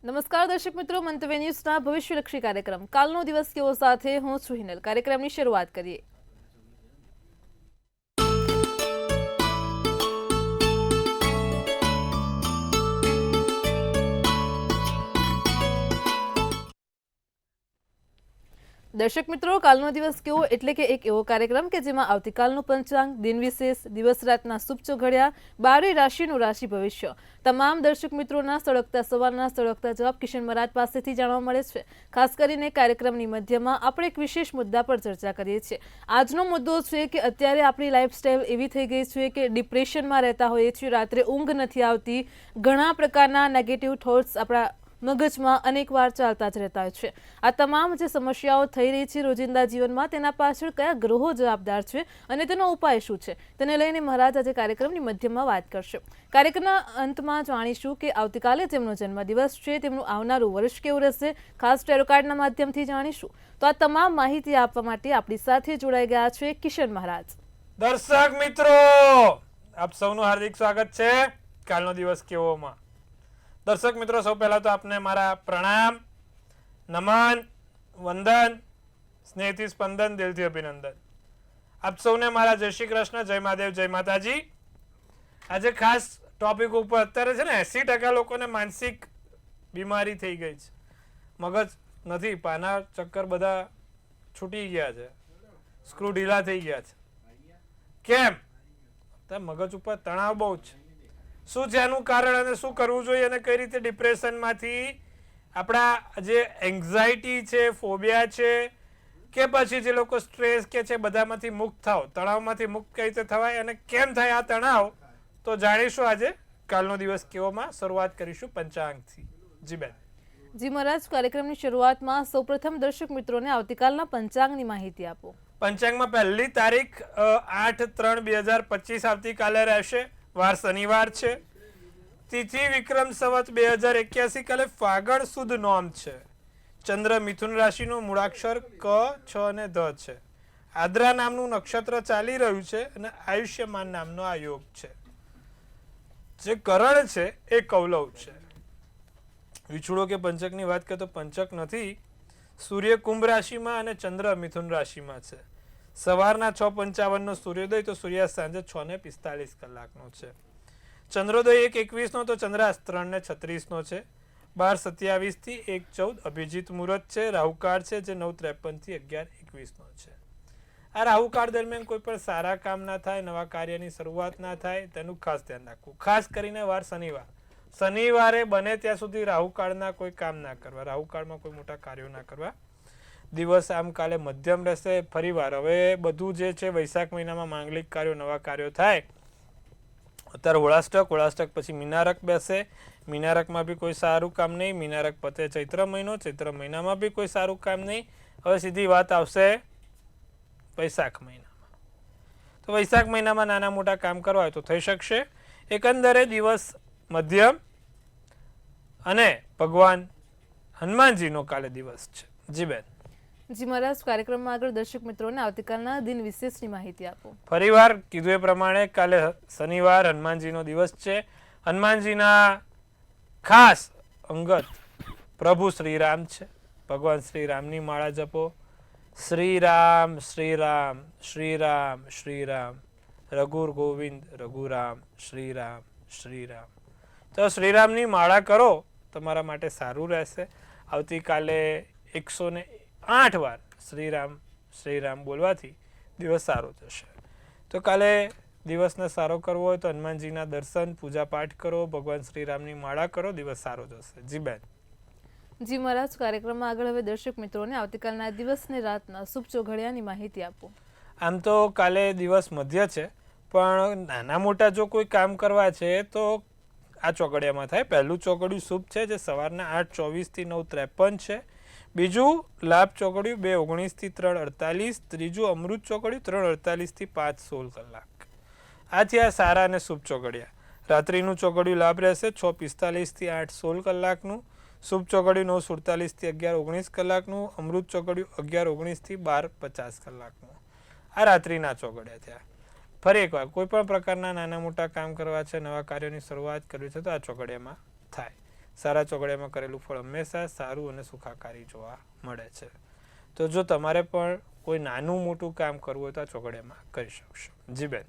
નમસ્કાર દર્શક મિત્રો, મંતવ્ય ન્યૂઝના ભવિષ્યલક્ષી કાર્યક્રમ કાલનો દિવસ કેવો સાથે હું છું હિનલ. કાર્યક્રમની શરૂઆત કરીએ. દર્શક મિત્રો, કાલનો દિવસ કેવો એટલે કે એક એવો કાર્યક્રમ કે જેમાં આવતીકાલનું પંચાંગ, દિન વિશેષ, દિવસ રાતના શુભ ચોઘડિયા, 12 રાશિનું રાશિ ભવિષ્ય, તમામ દર્શક મિત્રોના સળગતા સવારના સળગતા જવાબ કિશન મહારાજ પાસેથી જાણવા મળે છે. ખાસ કરીને કાર્યક્રમની મધ્યમાં આપણે એક વિશેષ મુદ્દા પર ચર્ચા કરીએ છીએ. આજનો મુદ્દો છે કે અત્યારે આપણી લાઈફસ્ટાઈલ એવી થઈ ગઈ છે કે ડિપ્રેશનમાં રહેતા હોઈએ છીએ, રાત્રે ઊંઘ નથી આવતી, ઘણા પ્રકારના નેગેટિવ થોટ્સ આપણા મગજમાં અનેકવાર ચાલતા જ રહેતા હોય છે. આ તમામ જે સમસ્યાઓ થઈ રહી છે રોજિંદા જીવનમાં, તેના પાછળ કયા ગ્રહો જવાબદાર છે અને તેનો ઉપાય શું છે, તેને લઈને મહારાજ આજે કાર્યક્રમની મધ્યમાં વાત કરશે. કાર્યક્રમના અંતમાં જાણીશું કે આવતીકાલે જેમનો જન્મદિવસ છે તેમનું આવનારું વર્ષ કેવું રહેશે, ખાસ ટેરો કાર્ડના માધ્યમથી જાણીશું. તો આ તમામ માહિતી આપવા માટે આપણી સાથે જોડાઈ ગયા છે કિશન મહારાજ. દર્શક મિત્રો, આપ સૌનું હાર્દિક સ્વાગત છે કાલનો દિવસ કેવોમાં. દર્શક મિત્રો, સૌ પહેલા તો આપને મારા પ્રણામ, નમન, વંદન, સ્નેહથી સ્પંદન, દિલથી અભિનંદન. આપ સૌને મારા જય શ્રી કૃષ્ણ, જય મહાદેવ, જય માતાજી. આજે ખાસ ટોપિક ઉપર અત્યારે છે ને 80% લોકોને માનસિક બીમારી થઈ ગઈ છે. મગજ નથી, પાના ચક્કર બધા છૂટી ગયા છે, સ્ક્રૂ ઢીલા થઈ ગયા છે. કેમ? મગજ ઉપર તણાવ બહુ છે. શું છે એનું કારણ અને શું કરવું જોઈએ અને કઈ રીતે ડિપ્રેશનમાંથી આપણા જે એન્ઝાયટી છે, ફોબિયા છે, કે પછી જે લોકો સ્ટ્રેસ કે છે બધામાંથી મુક્ત થાવ, તણાવમાંથી મુક્ત કઈ રીતે થવાય અને કેમ થાય આ તણાવ, તો જાણીશું આજે કાલનો દિવસ કેવોમાં. શરૂઆત કરીશું પંચાંગથી. જી બેન. જી મહારાજ, કાર્યક્રમની શરૂઆતમાં સૌપ્રથમ દર્શક મિત્રોને આવતીકાલના પંચાંગની માહિતી આપો. પંચાંગમાં પહેલી તારીખ 8/3/2025 આવતીકાલે રહેશે. વાર શનિવાર છે. તિથિ વિક્રમ સંવત 2081, કાલે ફાગણ સુદ નોમ છે. ચંદ્ર મિથુન રાશિનો, મૂળાક્ષર ક, છ અને ધ છે. આદ્રા નામનું નક્ષત્ર ચાલી રહ્યું છે અને આયુષ્યમાન નામનો આ યોગ છે. જે કરણ છે એ કૌલવ છે. વિછુડો કે પંચકની વાત કરીએ તો પંચક નથી. સૂર્ય કુંભ રાશિમાં અને ચંદ્ર મિથુન રાશિમાં છે. સવારના 6:55 નો સૂર્યોદય, તો સૂર્યાસ્ત સાંજે 6:45 કલાકનો છે. ચંદ્રોદય 1:21 નો, તો ચંદ્રાસ્ત 3:36 નો છે. 12:27 થી 1:14 અભિજીત મુહૂર્ત છે. રાહુકાળ છે જે 9:53 થી 11:21 નો છે. આ રાહુકાળ દરમિયાન કોઈ પણ સારા કામ ના થાય, નવા કાર્યની શરૂઆત ના થાય, તેનું ખાસ ધ્યાન રાખવું. ખાસ કરીને વાર શનિવાર, શનિવારે બને ત્યાં સુધી રાહુકાળના કોઈ કામ ના કરવા, રાહુકાળમાં કોઈ મોટા કાર્યો ના કરવા. દિવસ આમ કાલે મધ્યમ રહેશે. ફરીવાર હવે બધું જે છે વૈશાખ મહિનામાં માંગલિક કાર્યો, નવા કાર્યો થાય. અત્યારે હોળાષ્ટક પછી મીનારક બેસે. મીનારકમાં બી કોઈ સારું કામ નહીં. મીનારક પતે ચૈત્ર મહિનો, ચૈત્ર મહિનામાં બી કોઈ સારું કામ નહીં. હવે સીધી વાત આવશે વૈશાખ મહિનામાં. તો વૈશાખ મહિનામાં નાના મોટા કામ કરવા હોય તો થઈ શકશે. એકંદરે દિવસ મધ્યમ અને ભગવાન હનુમાનજીનો કાલે દિવસ છે. જી બેન. જી મહારાજ, કાર્યક્રમમાં આગળ દર્શક મિત્રોને આવતીકાલના દિન વિશેષની માહિતી આપો. ફરીવાર કીધું એ પ્રમાણે કાલે શનિવાર હનુમાનજીનો દિવસ છે. હનુમાનજીના ખાસ અંગત પ્રભુ શ્રીરામ છે. ભગવાન શ્રીરામની માળા જપો. શ્રીરામ શ્રીરામ શ્રીરામ શ્રીરામ, રઘુર ગોવિંદ રઘુરામ, શ્રીરામ શ્રીરામ. તો શ્રીરામની માળા કરો, તમારા માટે સારું રહેશે. આવતીકાલે 108 વાર શ્રીરામ શ્રીરામ બોલવાથી દિવસ સારો જશે. તો કાલે દિવસને સારો કરવો હોય તો હનુમાનજીના દર્શન, પૂજા પાઠ કરો, ભગવાન શ્રીરામની માળા કરો, દિવસ સારો જશે. જી બેન. જી મહારાજ, કાર્યક્રમમાં આગળ હવે દર્શક મિત્રોને આવતીકાલના દિવસને રાતના શુભ ચોઘડિયાની માહિતી આપો. આમ તો કાલે દિવસ મધ્ય છે, પણ નાના મોટા જો કોઈ કામ કરવા છે તો આ ચોઘડિયામાં થાય. પહેલું ચોઘડિયું શુભ છે જે સવારના 8:24 થી 9:53 છે. બીજું લાભ ચોઘડિયું 2:19 થી 3:48. ત્રીજું અમૃત ચોઘડિયું 3:48 થી 5:16 કલાક. આ થયા સારા અને શુભ ચોઘડિયા. રાત્રિનું ચોઘડિયું લાભ રહેશે 6:45 થી 8:16 કલાકનું. શુભ ચોઘડિયું 9:47 થી 11:19 કલાકનું. અમૃત ચોઘડિયું 11:19 થી 12:50 કલાકનું. આ રાત્રિના ચોઘડિયા થયા. ફરી એકવાર કોઈ પણ પ્રકારના નાના મોટા કામ કરવા છે, નવા કાર્યોની શરૂઆત કરવી છે તો આ ચોઘડિયામાં થાય. સારા ચોઘડિયામાં કરેલું ફળ હંમેશા સારું અને સુખાકારી જોવા મળે છે. તો જો તમારે પણ કોઈ નાનું મોટું કામ કરવું હોય તો આ ચોઘડિયામાં કરી શકશો. જી બેન.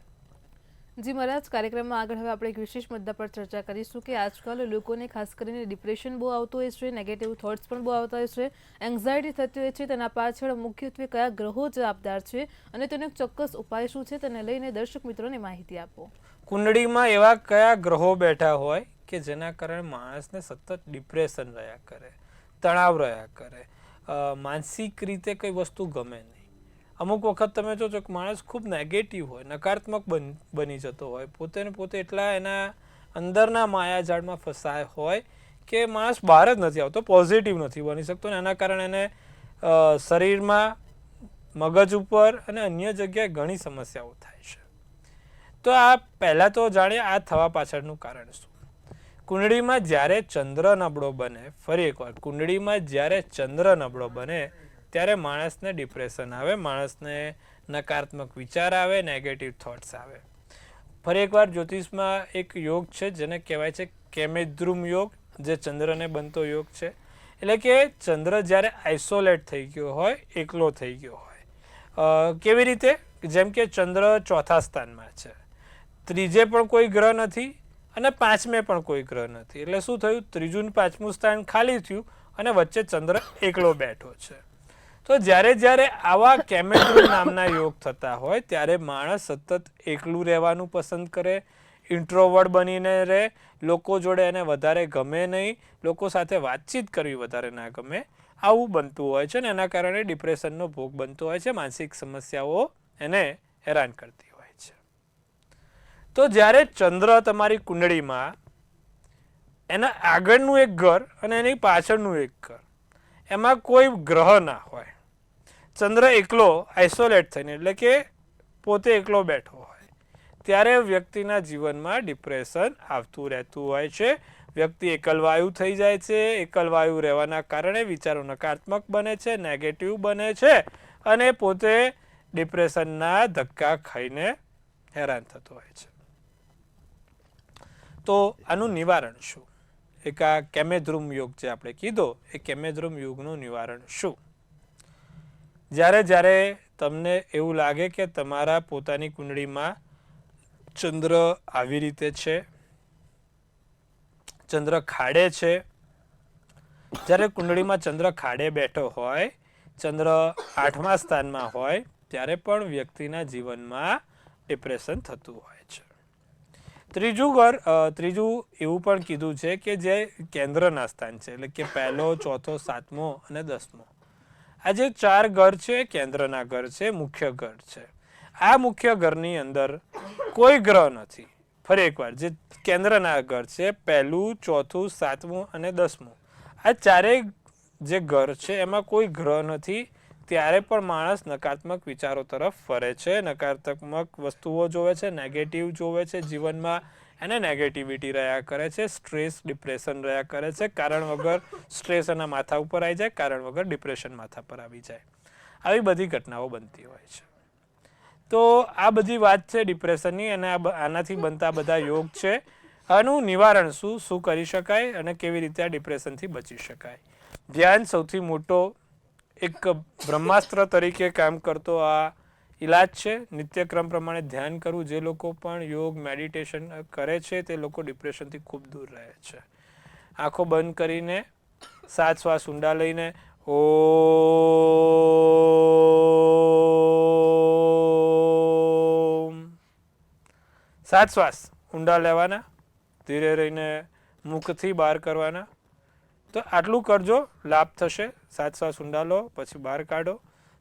જી મહારાજ, કાર્યક્રમમાં આગળ હવે આપણે એક વિશેષ મુદ્દા પર ચર્ચા કરીશું કે આજકાલ લોકોને ખાસ કરીને ડિપ્રેશન બહુ આવતું હોય છે, નેગેટિવ થોટ્સ પણ બહુ આવતા હોય છે, એન્ઝાયટી થતી હોય છે. તેના પાછળ મુખ્યત્વે કયા ગ્રહો જવાબદાર છે અને તેનો એક ચોક્કસ ઉપાય શું છે, તેને લઈને દર્શક મિત્રોને માહિતી આપો. કુંડળીમાં એવા કયા ગ્રહો બેઠા હોય કે જેના કારણે માણસને સતત ડિપ્રેશન રહ્યા કરે, તણાવ રહ્યા કરે, માનસિક રીતે કઈ વસ્તુ ગમે નહીં. અમુક વખત તમે જોજો કે માણસ ખૂબ નેગેટિવ હોય, નકારાત્મક બની જતો હોય, પોતે ને પોતે એટલા એના અંદરના માયાજાળમાં ફસાય હોય કે માણસ બહાર જ નથી આવતો, પોઝિટિવ નથી બની શકતો ને એના કારણે એને શરીરમાં, મગજ ઉપર અને અન્ય જગ્યાએ ઘણી સમસ્યાઓ થાય છે. તો આ પહેલાં તો જાણીએ આ થવા પાછળનું કારણ શું. કુંડળીમાં જ્યારે ચંદ્ર નબળો બને, ફરી એકવાર કુંડળીમાં જ્યારે ચંદ્ર નબળો બને ત્યારે માણસને ડિપ્રેશન આવે, માણસને નકારાત્મક વિચાર આવે, નેગેટિવ થોટ્સ આવે. ફરી એકવાર જ્યોતિષમાં એક યોગ છે જેને કહેવાય છે કેમેદ્રુમ યોગ, જે ચંદ્રને બનતો યોગ છે. એટલે કે ચંદ્ર જ્યારે આઇસોલેટ થઈ ગયો હોય, એકલો થઈ ગયો હોય. કેવી રીતે? જેમ કે ચંદ્ર ચોથા સ્થાનમાં છે, ત્રીજે પણ કોઈ ગ્રહ નથી અને પાંચમે પણ કોઈ ગ્રહ નથી. એટલે શું થયું? ત્રીજું ને પાંચમું સ્થાન ખાલી થયું અને વચ્ચે ચંદ્ર એકલો બેઠો છે. તો જ્યારે જ્યારે આવા કેમેદ્રુમ નામના યોગ થતા હોય ત્યારે માણસ સતત એકલું રહેવાનું પસંદ કરે, ઇન્ટ્રોવર્ટ બનીને રહે, લોકો જોડે એને વધારે ગમે નહીં, લોકો સાથે વાતચીત કરવી વધારે ના ગમે, આવું બનતું હોય છે ને એના કારણે ડિપ્રેશનનો ભોગ બનતો હોય છે, માનસિક સમસ્યાઓ એને હેરાન કરતી હોય છે. તો જ્યારે ચંદ્ર તમારી કુંડળીમાં એના આગળનું એક ઘર અને એની પાછળનું એક ઘર, એમાં કોઈ ગ્રહ ના હોય, ચંદ્ર એકલો આઇસોલેટ થઈને એટલે કે પોતે એકલો બેઠો હોય, ત્યારે વ્યક્તિના જીવનમાં ડિપ્રેશન આવતું રહેતું હોય છે. વ્યક્તિ એકલવાયુ થઈ જાય છે. એકલવાયુ રહેવાના કારણે વિચારો નકારાત્મક બને છે, નેગેટિવ બને છે અને પોતે ડિપ્રેશનના ધક્કા ખાઈને હેરાન થતો હોય છે. તો આનું નિવારણ શું? એક આ કેમેદ્રુમ યોગ જે આપણે કીધો, એ કેમેદ્રુમ યોગનું નિવારણ શું? જ્યારે જ્યારે તમને એવું લાગે કે તમારા પોતાની કુંડળીમાં ચંદ્ર આવી રીતે છે, ચંદ્ર ખાડે છે, જ્યારે કુંડળીમાં ચંદ્ર ખાડે બેઠો હોય, ચંદ્ર 8મા સ્થાનમાં હોય, ત્યારે પણ વ્યક્તિના જીવનમાં ડિપ્રેશન થતું હોય છે. ત્રીજું એવું પણ કીધું છે કે જે કેન્દ્રના સ્થાન છે, એટલે કે 1, 4, 7 અને 10. આ જે 4 ઘર છે કેન્દ્રના ઘર છે, મુખ્ય ઘર છે. આ મુખ્ય ઘરની અંદર કોઈ ગ્રહ નથી. ફરી એકવાર, જે કેન્દ્રના ઘર છે 1, 4, 7 અને 10, આ ચારેય જે ઘર છે એમાં કોઈ ગ્રહ નથી. ત્યારે પણ માણસ નકારાત્મક વિચારો તરફ ફરે છે, નકારાત્મક વસ્તુઓ જોવે છે, નેગેટિવ જોવે છે જીવનમાં, એને નેગેટિવિટી રહ્યા કરે છે, સ્ટ્રેસ, ડિપ્રેશન રહ્યા કરે છે. કારણ વગર સ્ટ્રેસ એના માથા ઉપર આવી જાય, કારણ વગર ડિપ્રેશન માથા પર આવી જાય. આવી બધી ઘટનાઓ બનતી હોય છે. તો આ બધી વાત છે ડિપ્રેશનની અને આનાથી બનતા બધા યોગ છે. આનું નિવારણ શું કરી શકાય અને કેવી રીતે આ ડિપ્રેશનથી બચી શકાય? ધ્યાન સૌથી મોટો એક બ્રહ્માસ્ત્ર તરીકે કામ કરતો આ ઇલાજ છે. નિત્યક્રમ પ્રમાણે ધ્યાન કરવું. જે લોકો પણ યોગ, મેડિટેશન કરે છે તે લોકો ડિપ્રેશનથી ખૂબ દૂર રહે છે. આંખો બંધ કરીને 7 શ્વાસ ઊંડા લઈને ઓમ, 7 શ્વાસ ઊંડા લેવાના, ધીરે રહીને મુખથી બહાર કરવાના. તો આટલું કરજો, લાભ થશે. 7 શ્વાસ ઊંડા લો, પછી બહાર કાઢો.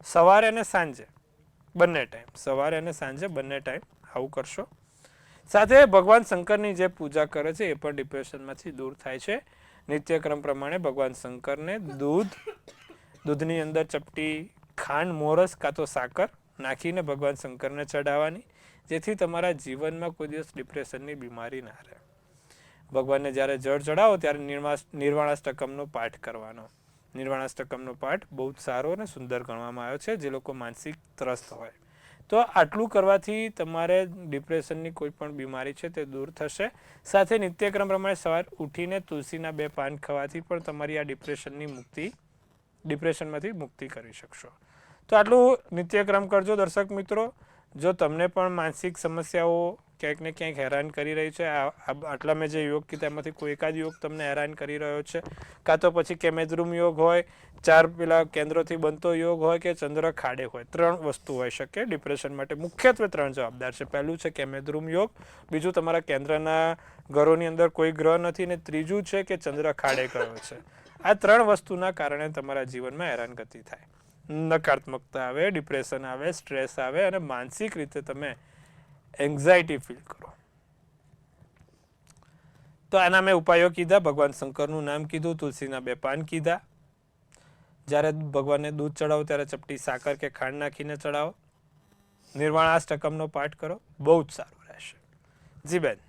સવારે અને સાંજે બંને ટાઈમ, સવારે અને સાંજે બંને ટાઈમ આવું કરશો. સાથે ભગવાન શંકરની જે પૂજા કરે છે એ પણ ડિપ્રેશનમાંથી દૂર થાય છે. નિત્યક્રમ પ્રમાણે ભગવાન શંકરને દૂધની અંદર ચપટી ખાંડ, મોરસ કાં તો સાકર નાખીને ભગવાન શંકરને ચડાવવાની, જેથી તમારા જીવનમાં કોઈ દિવસ ડિપ્રેશનની બીમારી ના રહે. ભગવાનને જ્યારે જળ ચડાવો ત્યારે નિર્વાણાષ્ટકમનો પાઠ કરવાનો. નિર્વાણાષ્ટકમનો પાઠ બહુ જ સારો અને સુંદર ગણવામાં આવ્યો છે. જે લોકો માનસિક ત્રસ્ત હોય તો આટલું કરવાથી તમારે ડિપ્રેશનની કોઈ પણ બીમારી છે તે દૂર થશે. સાથે નિત્યક્રમ પ્રમાણે સવાર ઉઠીને તુલસીના 2 પાન ખાવાથી પણ તમારી આ ડિપ્રેશનમાંથી મુક્તિ કરી શકશો. તો આટલું નિત્યક્રમ કરજો દર્શક મિત્રો. જો તમને પણ માનસિક સમસ્યાઓ ક્યાંક ને ક્યાંક હેરાન કરી રહી છે, આટલા મેં જે યોગ કીધા એમાંથી કોઈ એકાદ યોગ તમને હેરાન કરી રહ્યો છે, કાં તો પછી કેમેદ્રુમ યોગ હોય, 4 પેલા કેન્દ્રોથી બનતો યોગ હોય કે ચંદ્ર ખાડે હોય, 3 વસ્તુ હોઈ શકે ડિપ્રેશન માટે. મુખ્યત્વે 3 જવાબદાર છે. પહેલું છે કેમેદ્રુમ યોગ, બીજું તમારા કેન્દ્રના ઘરોની અંદર કોઈ ગ્રહ નથી, અને ત્રીજું છે કે ચંદ્ર ખાડે ગયો છે. આ 3 વસ્તુના કારણે તમારા જીવનમાં હેરાનગતિ થાય, નકારાત્મકતા આવે, ડિપ્રેશન આવે, સ્ટ્રેસ આવે અને માનસિક રીતે તમે એન્ઝાયટી ફીલ કરો. તો આના મેં ઉપાયો કીધા. ભગવાન શંકરનું નામ કીધું, તુલસીના 2 પાન કીધા. જ્યારે ભગવાનને દૂધ ચડાવો ત્યારે ચપટી સાકર કે ખાંડ નાખીને ચડાવો. નિર્વાણાષ્ટકમનો પાઠ કરો, બહુ જ સારું રહેશે. જી બેન.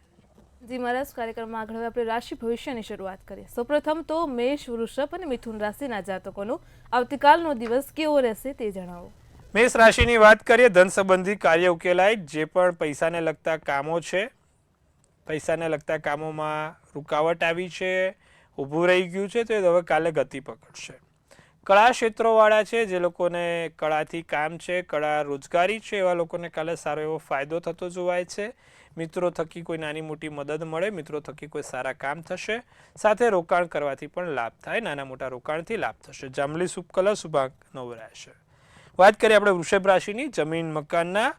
જી મહારાજ, કાર્યક્રમમાં આગળ હવે આપણે રાશિ ભવિષ્યની શરૂઆત કરીએ. સૌપ્રથમ તો મેષ, વૃષભ અને મિથુન રાશિના જાતકોનો આવતીકાલનો દિવસ કેવો રહેશે તે જણાવો. મેષ રાશિની વાત કરીએ. ધન સંબંધી કાર્ય ઉકેલાય. જે પણ પૈસાને લગતા કામો છે, પૈસાને લગતા કામોમાં રૂકાવટ આવી છે, ઊભું રહી ગયું છે, તો એ હવે કાલે ગતિ પકડશે. કળા ક્ષેત્રોવાળા છે, જે લોકોને કળાથી કામ છે, કળા રોજગારી છે, એવા લોકોને કાલે સારો એવો ફાયદો થતો જોવાય છે. મિત્રો થકી કોઈ નાની મોટી મદદ મળે, મિત્રો થકી કોઈ સારા કામ થશે. સાથે રોકાણ કરવાથી પણ લાભ થાય, નાના મોટા રોકાણથી લાભ થશે. જાંબલી શુભ કલર શુભાંક 9 રહેશે. વાત કરીએ આપણે વૃષભ રાશિની. જમીન મકાનના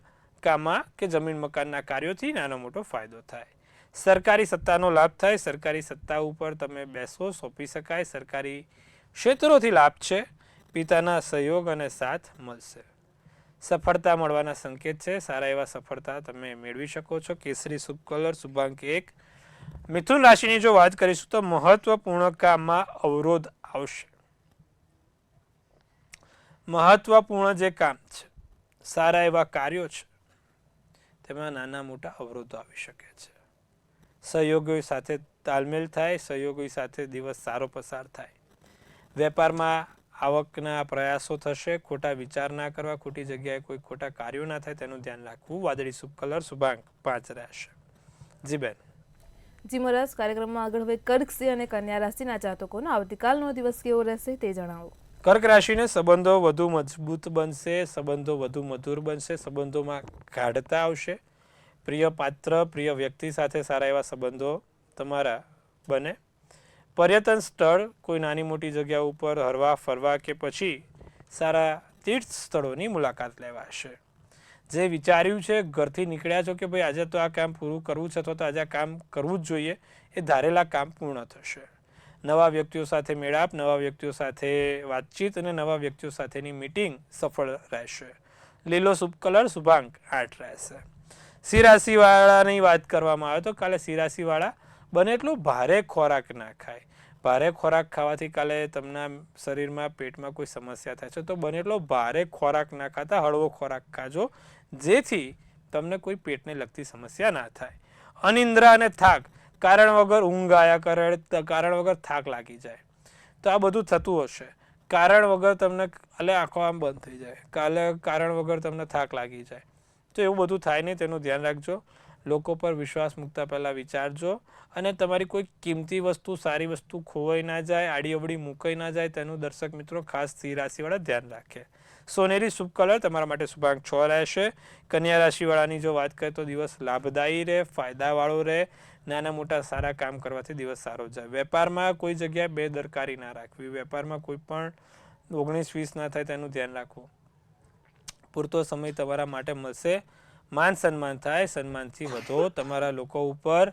કામમાં કે જમીન મકાનના કાર્યોથી નાનો મોટો ફાયદો થાય. સરકારી સત્તાનો લાભ થાય. સરકારી સત્તા ઉપર તમે બેસો, સોંપી શકાય. સરકારી ક્ષેત્રોથી લાભ છે. પિતાના સહયોગ અને સાથ મળશે. સફળતા મળવાના સંકેત છે. સારા એવા સફળતા તમે મેળવી શકો છો. કેસરી શુભ કલર શુભાંક 1. મિથુન રાશિની જો વાત કરીશું તો મહત્વપૂર્ણ કામમાં અવરોધ આવશે. મહત્વપૂર્ણ જે કામ છે, સારા એવા કાર્યો છે, તેમાં નાના મોટા અવરોધો આવી શકે છે. સહયોગીઓ સાથે તાલમેલ થાય, સહયોગી સાથે દિવસ સારો પસાર થાય. વેપારમાં આવકના પ્રયાસો થશે. ખોટા વિચાર ના કરવા, ખોટી જગ્યાએ કોઈ ખોટા કાર્યો ના થાય તેનું ધ્યાન રાખવું. વાદળી શુભ કલર શુભાંક 5 રહેશે. જી બેન. જી મહારાજ, કાર્યક્રમમાં આગળ હવે કર્ક, સિંહ અને કન્યા રાશિના જાતકોનો આવતીકાલનો દિવસ કેવો રહેશે તે જણાવો. કર્ક રાશિને સંબંધો વધુ મજબૂત બનશે, સંબંધો વધુ મધુર બનશે, સંબંધોમાં ગાઢતા આવશે. પ્રિય પાત્ર, પ્રિય વ્યક્તિ સાથે સારા એવા સંબંધો તમારા બને. પર્યટન સ્થળ, કોઈ નાની મોટી જગ્યા ઉપર હરવા ફરવા કે પછી સારા તીર્થ સ્થળોની મુલાકાત લેવાશે. જે વિચાર્યું છે, ઘરથી નીકળ્યા છો કે ભાઈ આજે તો આ કામ પૂરું કરવું છે, અથવા તો આજે આ કામ કરવું જ જોઈએ, એ ધારેલા કામ પૂર્ણ થશે. નવા વ્યક્તિઓ સાથે મેળાપ, નવા વ્યક્તિઓ સાથે વાતચીત અને નવા વ્યક્તિઓ સાથેની મીટિંગ સફળ રહેશે. લીલો શુભ કલર શુભાંક 8 રહેશે. સિંહ રાશિવાળાની વાત કરવામાં આવે તો કાલે સિંહ રાશિવાળા બને એટલું ભારે ખોરાક ના ખાય. ભારે ખોરાક ખાવાથી કાલે તમારા શરીરમાં પેટમાં કોઈ સમસ્યા થાય છે, તો બને એટલો ભારે ખોરાક ના ખાતા હળવો ખોરાક ખાજો, જેથી તમને કોઈ પેટને લગતી સમસ્યા ના થાય. અનિદ્રા અને થાક, કારણ વગર ઊંઘ આયા કરે, કારણ વગર થાક લાગી જાય, તો આ બધું થતું હશે. કારણ વગર તમને કાલે આંખો આમ બંધ થઈ જાય, કાલે કારણ વગર તમને થાક લાગી જાય, તો એવું બધું થાય નહીં, તેનું ધ્યાન રાખજો. લોકો પર વિશ્વાસ મૂકતા પહેલાં વિચારજો, અને તમારી કોઈ કિંમતી વસ્તુ, સારી વસ્તુ ખોવાઈ ના જાય, આડી અવડી મૂકાઈ ના જાય, તેનું દર્શક મિત્રો ખાસ સિંહ રાશિવાળા ધ્યાન રાખે. સોનેરી શુભ કલર તમારા માટે શુભાંક 6 રહેશે. કન્યા રાશિવાળાની જો વાત કરીએ તો દિવસ લાભદાયી રહે, ફાયદાવાળો રહે. નાના મોટા સારા કામ કરવાથી દિવસ સારો જાય. વેપારમાં કોઈ જગ્યાએ બેદરકારી ના રાખવી, વેપારમાં કોઈ પણ 19-20 ના થાય તેનું ધ્યાન રાખવું. પૂરતો સમય તમારા માટે મળશે. માન સન્માન થાય, સન્માનથી વધો. તમારા લોકો ઉપર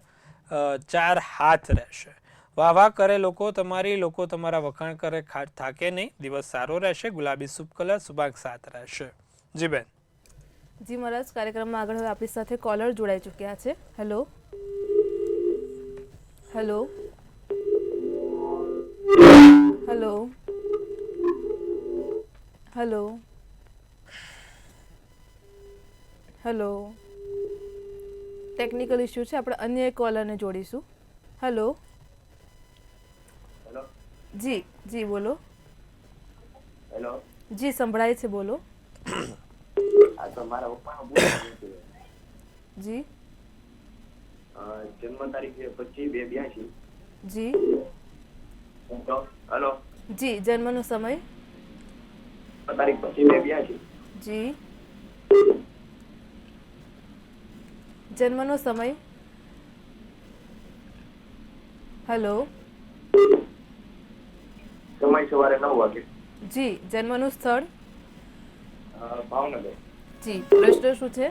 4 હાથ રહેશે. વાહ વાહ કરે લોકો તમારી, લોકો તમારા વખાણ કરે, થાકે નહીં. દિવસ સારો રહેશે. ગુલાબી શુભ કલર શુભાંક 7 રહેશે. જી બેન. જી મહારાજ, કાર્યક્રમમાં આગળ હવે આપણી સાથે કોલર જોડાઈ ચૂક્યા છે. Hello hello hello hello hello technical issue છે, આપણે અન્ય એક કોલરને જોડીશું. હેલો જી જી બોલો. હેલો જી સંભળાય છે, બોલો. આ તો મારા પપ્પાનો પૂછવાનું છે. જી જન્મ તારીખ છે 25/2/82. જી હલો, જી જન્મનો સમય તારીખ 25/2/82. જી જન્મનો સમય હેલો સમય સવારે 9 વાગે. જી જન્મનું સ્થળ ભાવનગર. જી પ્રશ્ન શું છે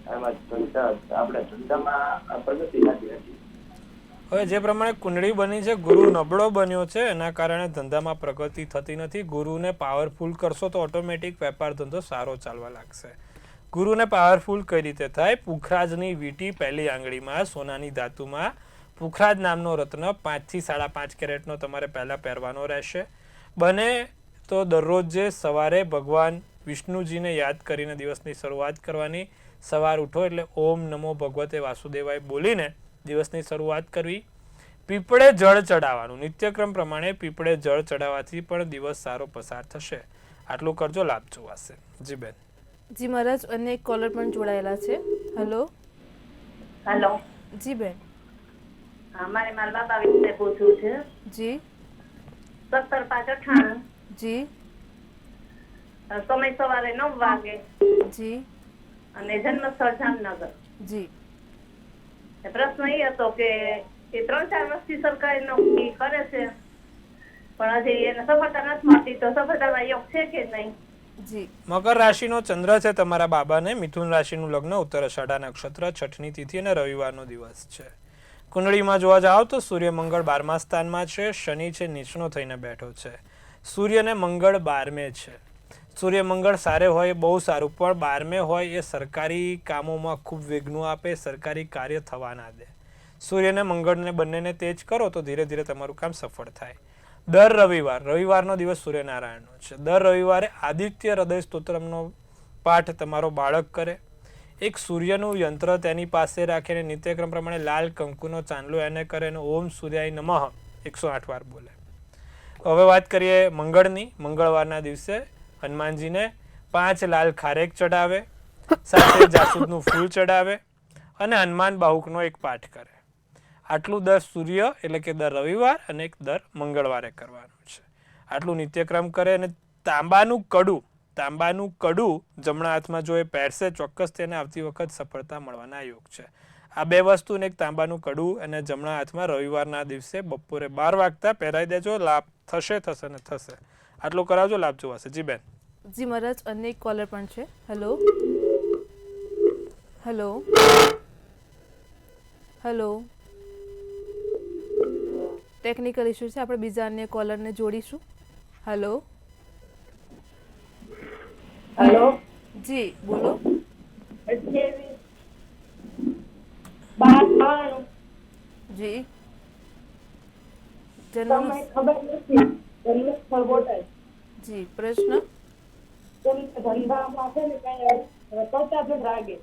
આમાં આપણે ધંધામાં પ્રગતિ થતી નથી. હવે જે પ્રમાણે કુંડળી બની છે, ગુરુ નબળો બન્યો છે, એના કારણે ધંધામાં પ્રગતિ થતી નથી. ગુરુને પાવરફુલ કરશો તો ઓટોમેટિક વેપાર ધંધો સારો ચાલવા લાગશે. ગુરુને પાવરફુલ કઈ રીતે થાય? પુખરાજની વીંટી પહેલી આંગળીમાં સોનાની ધાતુમાં પુખરાજ નામનો રત્ન 5 થી 5.5 કેરેટનો તમારે પહેલા પહેરવાનો રહેશે. બને તો દરરોજ જે સવારે ભગવાન વિષ્ણુજીને યાદ કરીને દિવસની શરૂઆત કરવાની. સવાર ઉઠો એટલે ઓમ નમો ભગવતે વાસુદેવાય બોલીને દિવસની શરૂઆત કરવી. પીપળે જળ ચડાવવાનું, નિત્યક્રમ પ્રમાણે પીપળે જળ ચડાવવાથી પણ દિવસ સારો પસાર થશે. આટલું કરજો, લાભ જોવાશે. જી બેન. જી મહારાજ, અન્ય એક કોલર પણ જોડાયેલા છે. હેલો હેલો, જી બેન. મારે મારા બાબા વિશે પૂછવું છે. જી 17/5/98. જી સમય સવારે 9 વાગે જી અને જન્મસ્થળ જામનગર. જી પ્રશ્ન એ હતો કે એ 3-4 વર્ષથી સરકારી નોકરી કરે છે પણ હજી એને સફળતા નથી મળતી, તો સફળતાના યોગ છે કે નહીં? જી મકર રાશિનો ચંદ્ર છે તમારા બાબાને. મિથુન રાશિનું લગ્ન, ઉત્તર અષાઢા નક્ષત્ર, 6ઠની તિથિ અને રવિવારનો દિવસ છે. કુંડળીમાં જોવા જાવ તો સૂર્ય મંગળ 12મા સ્થાનમાં છે. શનિ છે નીચનો થઈને બેઠો છે. સૂર્ય ને મંગળ 12મે છે. સૂર્ય મંગળ સારે હોય બહુ સારું, પણ 12મે હોય એ સરકારી કામોમાં ખૂબ વિઘ્નો આપે, સરકારી કાર્ય થવા ના દે. સૂર્યને મંગળને બંનેને તેજ કરો તો ધીરે ધીરે તમારું કામ સફળ થાય. દર રવિવારનો દિવસ સૂર્યનારાયણનો છે. દર રવિવારે આદિત્ય હૃદય સ્તોત્રમનો પાઠ તમારો બાળક કરે. એક સૂર્યનું યંત્ર તેની પાસે રાખીને નિત્યક્રમ પ્રમાણે લાલ કંકુનો ચાંદલો એને કરે અને ઓમ સૂર્યાય નમઃ 108 વાર બોલે. હવે વાત કરીએ મંગળની. મંગળવારના દિવસે હનુમાનજીને 5 લાલ ખારેક ચડાવે, સાથે જાસૂદનું ફૂલ ચડાવે અને હનુમાન બાહુકનો એક પાઠ કરે. આટલું દર સૂર્ય એટલે કે દર રવિવાર અને એક દર મંગળવારે કરવાનું છે. આટલું નિત્યક્રમ કરે અને તાંબાનું કડું જમણા હાથમાં જો એ પહેરશે, ચોક્કસ તેને આવતી વખત સફળતા મળવાના યોગ છે. આ 2 વસ્તુ ને એક તાંબાનું કડું અને જમણા હાથમાં રવિવારના દિવસે બપોરે 12 વાગતા પહેરાઈ દેજો. લાભ થશે ને થશે. આટલું કરાવજો, લાભ જોવાશે. જી બેન. જી મહારાજ, અન્ય એક કોલર પણ છે. Hello hello hello technical issue છે, આપણે બીજા અન્ય કોલરને જોડીશું. હેલો હેલો, જી બોલો. 28/12/93. જી જન્મનો ખબર નથી. જન્મસ્થળ બોટાદ. જી પ્રશ્ન ધંધામાં છે ને કઈ પચાસ જ લાગે,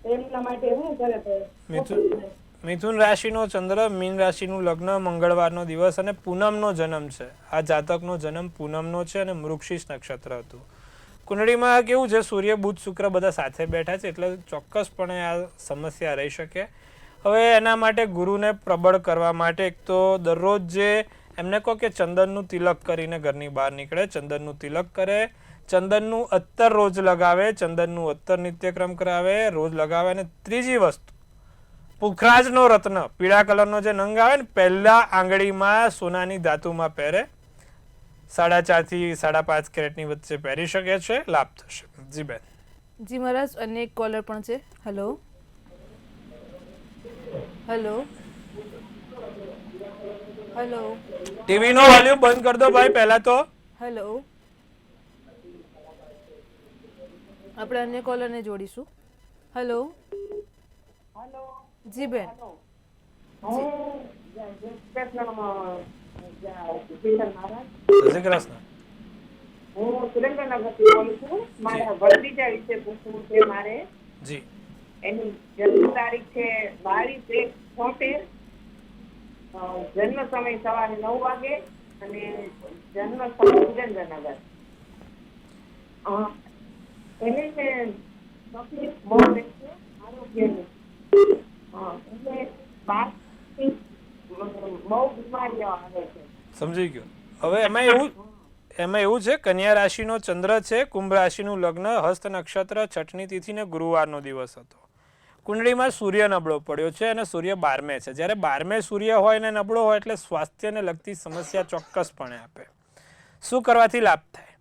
એમના માટે શું કરે? મિથુન રાશિનો ચંદ્ર, મીન રાશિનું લગ્ન, મંગળવારનો દિવસ અને પૂનમનો જન્મ છે. આ જાતકનો જન્મ પૂનમનો છે અને મૃગશીર્ષ નક્ષત્ર હતું. કુંડળીમાં કેવું છે, સૂર્ય બુધ શુક્ર બધા સાથે બેઠા છે એટલે ચોક્કસપણે આ સમસ્યા રહી શકે. હવે એના માટે ગુરુને પ્રબળ કરવા માટે એક તો દરરોજ જે એમને કહો કે ચંદનનું તિલક કરીને ઘરની બહાર નીકળે, ચંદનનું તિલક કરે, ચંદનનું અત્તર રોજ લગાવે, ચંદનનું અત્તર નિત્યક્રમ કરાવે, રોજ લગાવે. અને ત્રીજી વસ્તુ, પુખરાજનો રત્ન પીળા કલરનો જે નંગ આવે ને, પહેલા આંગળીમાં સોનાની ધાતુમાં પહેરે. 4.5 થી 5.5 કેરેટની વચ્ચે પહેરી શકે છે. લાભ થશે. જી બેન. જી મહારાજ, અન્ય એક કોલર પણ છે. હેલો હેલો હેલો ટીવીનો વોલ્યુમ બંધ કરી દો ભાઈ પહેલા તો. હેલો આપણે અન્ય કોલરને જોડીશું. હેલો જી બેન. જય કૃષ્ણ. હું સુરેન્દ્રનગરથી બોલું છું. મારા ભત્રીજા વિશે પૂછવું છે મારે. જી. એની જન્મ તારીખ છે 22/1/76. જન્મ સમય સવારે 9 વાગે અને જન્મ સ્થળ સુરેન્દ્રનગર. એને તકલીફ બહુ રહે છે આરોગ્યની. એટલે બહારથી બહુ બીમારીઓ આવે છે. સમજી ગયો. હવે એમાં એવું છે, કન્યા રાશિનો ચંદ્ર છે, કુંભ રાશિનું લગ્ન, હસ્ત નક્ષત્ર, છઠની તિથિ ને ગુરુવારનો દિવસ હતો. કુંડળીમાં સૂર્ય નબળો પડ્યો છે અને સૂર્ય 12મે છે. જ્યારે 12મે સૂર્ય હોય ને નબળો હોય એટલે સ્વાસ્થ્યને લગતી સમસ્યા ચોક્કસપણે આપે. શું કરવાથી લાભ થાય?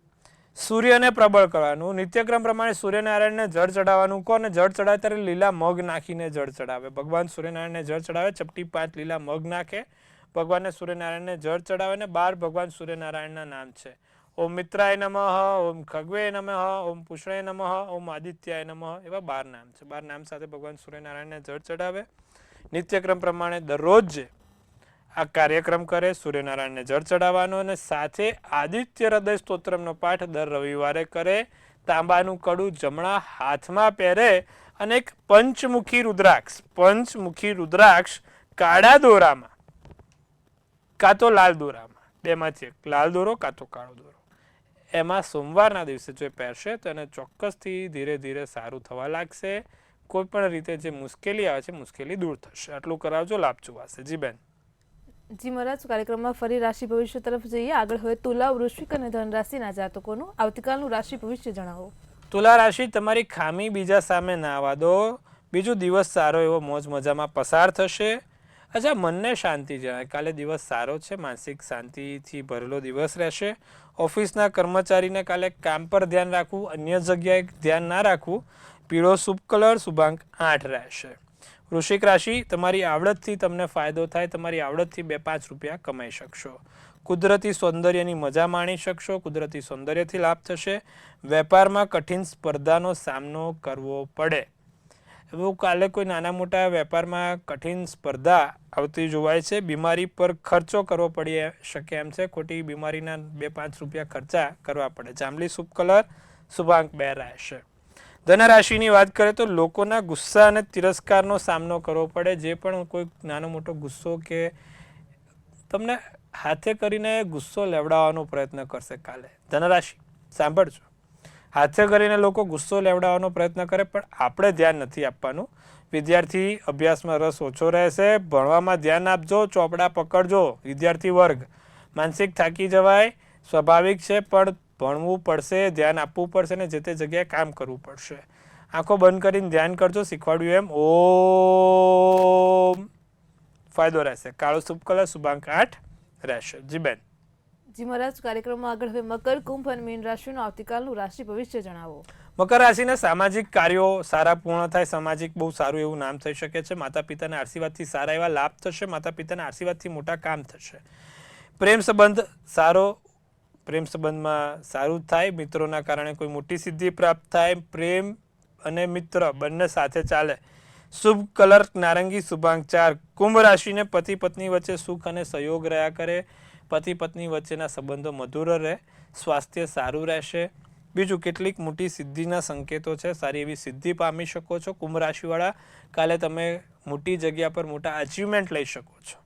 સૂર્યને પ્રબળ કરવાનું. નિત્યક્રમ પ્રમાણે સૂર્યનારાયણને જળ ચડાવવાનું. કોને જળ ચડાવે? ત્યારે લીલા મગ નાખીને જળ ચડાવે. ભગવાન સૂર્યનારાયણને જળ ચડાવે, ચપટી 5 લીલા મગ નાખે, ભગવાનને સૂર્યનારાયણને જળ ચડાવે ને 12 ભગવાન સૂર્યનારાયણના નામ છે. ઓમ મિત્રાય નમઃ, ઓમ ખગવે નમઃ, ઓમ પુષ્ણાય નમઃ, ઓમ આદિત્યાય નમઃ, એવા 12 નામ છે. 12 નામ સાથે ભગવાન સૂર્યનારાયણને જળ ચડાવે. નિત્યક્રમ પ્રમાણે દરરોજ આ કાર્યક્રમ કરે, સૂર્યનારાયણને જળ ચડાવવાનો અને સાથે આદિત્ય હૃદય સ્તોત્રમનો પાઠ દર રવિવારે કરે. તાંબાનું કડું જમણા હાથમાં પહેરે અને એક પંચમુખી રુદ્રાક્ષ કાળા દોરામાં કાં તો લાલ દોરામાં, બેમાંથી એક, લાલ દોરો કાં તો કાળો દોરો, એમાં સોમવારના દિવસે જો પહેરશે તો એને ચોક્કસથી ધીરે ધીરે સારું થવા લાગશે. કોઈ પણ રીતે જે મુશ્કેલી આવે છે મુશ્કેલી દૂર થશે. આટલું કરાવજો, લાભ જોવાશે. જી બેન. જી મહારાજ, કાર્યક્રમમાં ફરી રાશિ ભવિષ્ય તરફ જઈએ. આગળ હવે તુલા, વૃશ્ચિક અને ધન રાશિના જાતકોનું આવતીકાલનું રાશિ ભવિષ્ય જણાવો. તુલા રાશિ, તમારી ખામી બીજા સામે ના આવવા દો. બીજું દિવસ સારો એવો મોજ મજામાં પસાર થશે. અચ્છા, મનને શાંતિ જણાય. કાલે દિવસ સારો છે, માનસિક શાંતિથી ભરેલો દિવસ રહેશે. ઓફિસના કર્મચારીને કાલે કામ પર ધ્યાન રાખવું, અન્ય જગ્યાએ ધ્યાન ના રાખવું. પીળો શુભ કલર, શુભાંક 8 રહેશે. વૃશ્ચિક રાશિ, તમારી આવડતથી તમને ફાયદો થાય. તમારી આવડતથી 2-5 રૂપિયા કમાઈ શકશો. કુદરતી સૌંદર્યની મજા માણી શકશો. કુદરતી સૌંદર્યથી લાભ થશે. વેપારમાં કઠિન સ્પર્ધાનો સામનો કરવો પડે. એવું કાલે કોઈ નાના મોટા વેપારમાં કઠિન સ્પર્ધા આવતી જોવાય છે. બીમારી પર ખર્ચો કરવો પડી શકે એમ છે. ખોટી બીમારીના 2-5 રૂપિયા ખર્ચા કરવા પડે. જાંબલી શુભ કલર, શુભાંક 2 રહેશે. ધનરાશિની વાત કરીએ તો લોકોના ગુસ્સા અને તિરસ્કારનો સામનો કરવો પડે. જે પણ કોઈ નાનો મોટો ગુસ્સો કે તમને હાથે કરીને ગુસ્સો લેવડાવવાનો પ્રયત્ન કરશે કાલે. ધનરાશિ, સાંભળજો, હાથે કરીને લોકો ગુસ્સો લેવડાવવાનો પ્રયત્ન કરે પણ આપણે ધ્યાન નથી આપવાનું. વિદ્યાર્થી અભ્યાસમાં રસ ઓછો રહેશે. ભણવામાં ધ્યાન આપજો, ચોપડા પકડજો. વિદ્યાર્થી વર્ગ, માનસિક થાકી જવાય સ્વાભાવિક છે, પણ ભણવું પડશે, ધ્યાન આપવું પડશે ને જે તે જગ્યાએ કામ કરવું પડશે. આંખો બંધ કરીને ધ્યાન કરજો, શીખવાડ્યું એમ. ઓમ, ફાયદો રહેશે. કાળો શુભ કલર, શુભાંક 8 રહેશે. જી બેન. જી મહારાજ, કાર્યક્રમમાં આગળ હવે મકર, કુંભ અને મીન રાશિનું આવતીકાલનું રાશિ ભવિષ્ય જણાવો. મકર રાશિના સામાજિક કાર્યો સારા પૂર્ણ થાય. સામાજિક બહુ સારું એવું નામ થઈ શકે છે. માતા પિતાના આશીર્વાદથી સારા એવા લાભ થશે. માતા પિતાના આશીર્વાદથી મોટા કામ થશે. પ્રેમ સંબંધ સારો, પ્રેમ સંબંધમાં સારું થાય. મિત્રોના કારણે કોઈ મોટી સિદ્ધિ પ્રાપ્ત થાય. પ્રેમ અને મિત્ર બંને સાથે ચાલે. શુભ કલર નારંગી, શુભાંક 4. કુંભ રાશિને પતિ પત્ની વચ્ચે સુખ અને સહયોગ રહ્યા કરે. પતિ પત્ની વચ્ચેના સંબંધો મધુર રહે. સ્વાસ્થ્ય સારું રહેશે. બીજું, કેટલીક મોટી સિદ્ધિના સંકેતો છે. સારી એવી સિદ્ધિ પામી શકો છો. કુંભ રાશિવાળા, કાલે તમે મોટી જગ્યા પર મોટા અચીવમેન્ટ લઈ શકો છો.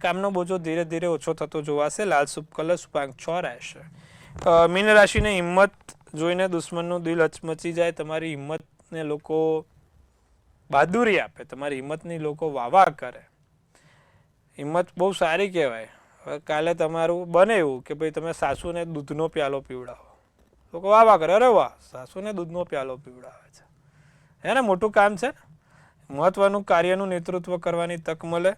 કામનો બોજો ધીરે ધીરે ઓછો થતો જોવાશે. લાલ શુભ કલર, શુભાંક 6 રહેશે. મીન રાશિને હિંમત જોઈને દુશ્મનનું દિલ હચમચી જાય. તમારી હિંમતને લોકો બહાદુરી આપે. તમારી હિંમતની લોકો વાવા કરે. હિંમત બહુ સારી કહેવાય. કાલે તમારું બને એવું કે ભાઈ તમે સાસુને દૂધનો પ્યાલો પીવડાવો, લોકો વાવા કરે. અરે વાહ, સાસુને દૂધનો પ્યાલો પીવડાવે છે, એને મોટું કામ છે. મહત્વનું કાર્યનું નેતૃત્વ કરવાની તક મળે.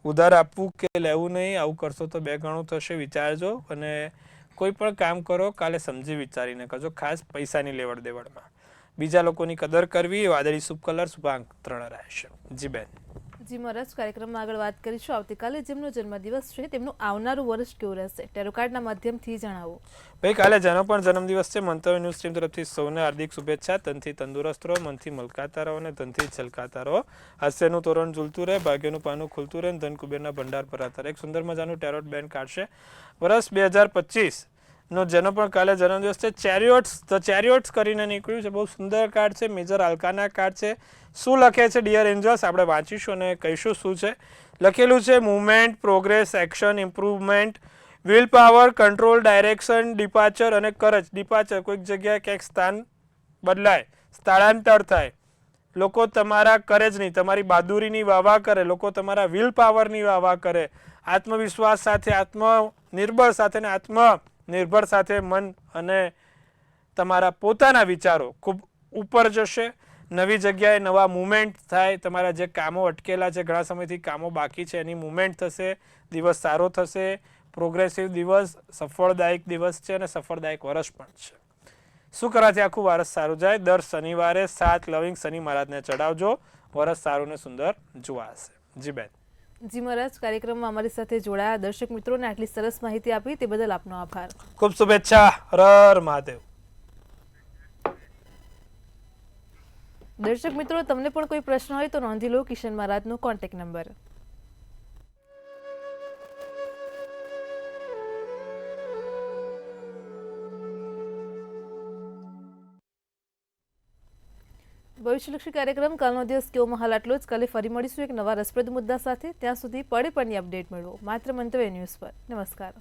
ઉધાર આપવું કે લેવું નહીં, આવું કરશો તો 2 ગણું થશે. વિચારજો અને કોઈ પણ કામ કરો કાલે સમજી વિચારીને કરજો, ખાસ પૈસાની લેવડ દેવડમાં. બીજા લોકોની કદર કરવી. વાદળી શુભ કલર, શુભાંક 3 રહેશે. જી બેન. જી મહારાજ, કાર્યક્રમમાં આગળ વાત કરીશું આવતીકાલે જેમનો જન્મદિવસ છે તેમનું આવનારું વર્ષ કેવું રહેશે. ટેરો કાર્ડના માધ્યમથી જણાવો. ભાઈ, કાલે જેનો પણ જન્મદિવસ છે, મંતવ્ય ન્યૂઝ ટીમ તરફથી સૌને હાર્દિક શુભેચ્છા. તનથી તંદુરસ્ત રહો, મનથી મલકાતા રહો અને ધનથી છલકાતા રહો. હાસ્યનું તોરણ ઝૂલતું રહે, ભાગ્યનું પાનું ખુલતું રહે, ધન કુબેરના ભંડાર ભરાતા રહે. એક સુંદર મજાનું ટેરોટ બેન્ડ કાઢશે. વર્ષ 2025 નો જેનો પણ કાલે જન્મદિવસ છે, ધ ચેરિયોટ્સ કરીને નીકળ્યું છે. બહુ સુંદર કાર્ડ છે. મેજર આલ્કાના કાર્ડ છે. શું લખે છે ડિયર એન્જલ્સ, આપણે વાંચીશું અને કહીશું શું છે. લખેલું છે movement, progress, action, improvement, will power, control, direction, departure અને કરજ. ડિપાચર, કોઈક જગ્યાએ ક્યાંક સ્થાન બદલાય, સ્થળાંતર થાય, લોકો તમારા કરે જ નહીં, તમારી બહાદુરીની વાહ કરે, લોકો તમારા વિલ પાવરની વાહ કરે, આત્મવિશ્વાસ સાથે, આત્મનિર્ભર સાથે ને આત્મનિર્ભર સાથે મન અને તમારા પોતાના વિચારો ખૂબ ઉપર જશે. નવી જગ્યાએ નવા મુવમેન્ટ થાય, તમારા જે કામો અટકેલા છે, ઘણા સમયથી કામો બાકી છે, એની મુવમેન્ટ થશે, દિવસ સારો થશે, પ્રોગ્રેસિવ દિવસ, સફળદાયક દિવસ છે અને સફળદાયક વર્ષ પણ છે. શું કરવાથી આખું વર્ષ સારું જાય? દર શનિવારે 7 લવિંગ શનિ મહારાજને ચડાવજો, વર્ષ સારું ને સુંદર જોવાશે. જી બેન. જી મહારાજ, કાર્યક્રમમાં અમારી સાથે જોડાયા દર્શક મિત્રોને આટલી સરસ માહિતી આપી તે બદલ આપનો આભાર. ખૂબ શુભેચ્છા. હર મહાદેવ. દર્શક મિત્રો, તમને પણ કોઈ પ્રશ્ન હોય તો નોંધી લો કિશન મહારાજનો કોન્ટેક્ટ નંબર. ભવિષ્યલક્ષી કાર્યક્રમ કાલનો દિવસ કેવો હાલ આટલો જ. કાલે ફરી મળીશું એક નવા રસપ્રદ મુદ્દા સાથે. ત્યાં સુધી પડે પણની અપડેટ મેળવો માત્ર મંતવ્ય ન્યૂઝ પર. નમસ્કાર.